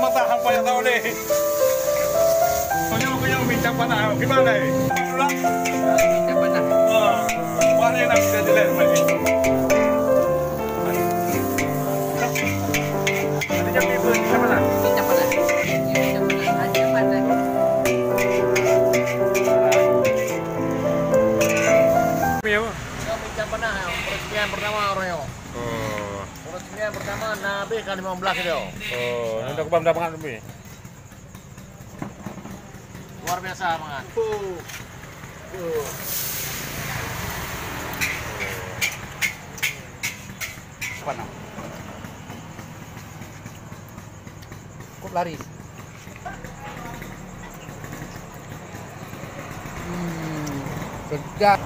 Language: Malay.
mata hampa yang tahu deh. Kau minta panah, gimana ya? Pulang? Minta panah. Mana yang nak kita jelek lagi? Ada jam itu minta panah. Minta panah. Minta panah. Ada panah. Minta panah. Peresmian pertama Royo. Peresmian pertama Nabi ke-15 itu. Ini dah kubam dah makan lebih. Luar biasa mangan. Panah. Cukup laris. Sedap.